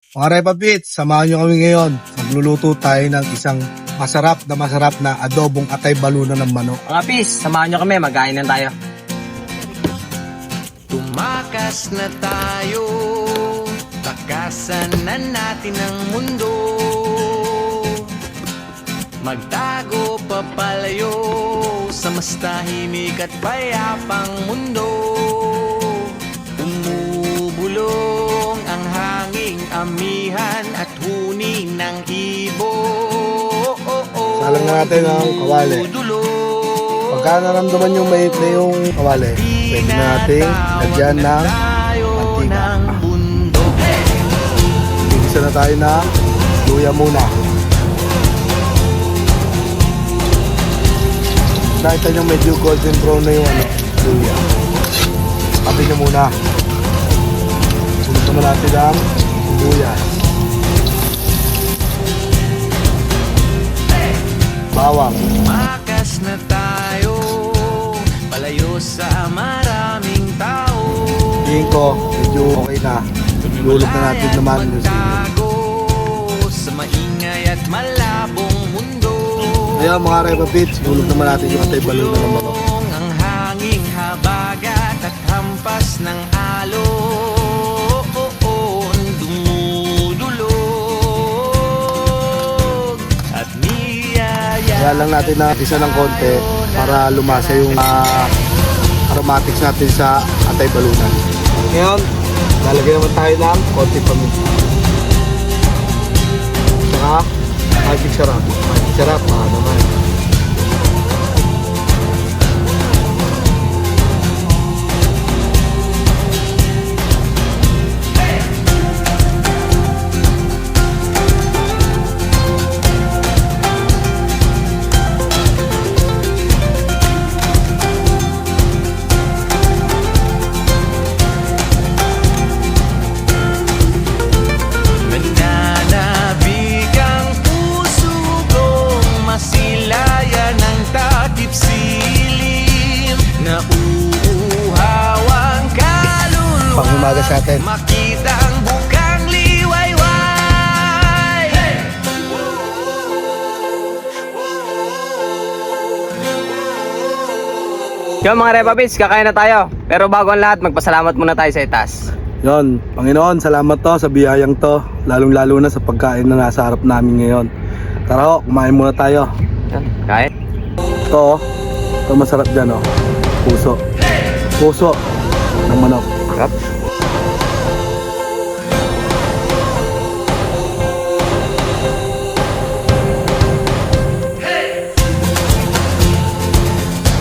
Mga Repa Pits, samahan nyo kami ngayon. Magluluto tayo ng isang masarap na adobong atay balunan ng manok. Mga pis, samahan nyo kami, magkain na tayo. Tumakas na tayo, takasan na natin ang mundo. Magtago papalayo sa mas tahimik at payapang mundo. Umubulong ang hanging amihan at huni ng ibo. Salang na natin ang kawali. Pagka naramdaman yung mainit na yung kawali, pwede na natin lagyan ng mantika. Igisa na tayo na luya muna. Nakita nyo medyo golden brown na yung luya. Tabi nyo muna. Sunod naman natin ang luya. Bawang. Tumakas na tayo, palayo sa maraming tao. Tingin ko, medyo okay na. Lulog na natin naman yung sili. Magtago sa maingay at malabong mundo. Ngayon mga Repa Pits, lulog naman natin yung atay balunan ng manok. Ang hanging habagat at hampas ng alon dumudulog at niyaya. Kaya lang natin na isa ng konti para lumasa yung aromatics natin sa atay balunan. Ngayon, lalagyan naman tayo ng konti paminta. Saka, magic sarap. Magic sarap, naman. Nananabig ang puso kong masilayan ng takip silim. Nauuhaw ang kaluluwa, Panghimagas natin. makita ang bukang liwayway. Yo mga Repa Pits, kakain na tayo. Pero bago ang lahat, magpasalamat muna tayo sa itaas. Yon, Panginoon, salamat to sa biyayang to. Lalong-lalo na sa pagkain na nasa harap namin ngayon. Tara ho, kumain muna tayo. Yan, kain. Ito, ito masarap dyan oh. Puso. Puso ng manok. Sarap.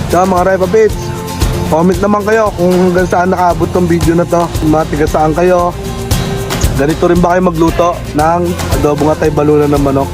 Kaya mga Repa Pits, comment naman kayo kung hanggang saan nakaabot tong video na to. Matiga saan kayo. Ganito rin ba kayo magluto ng adobong atay balunan ng manok?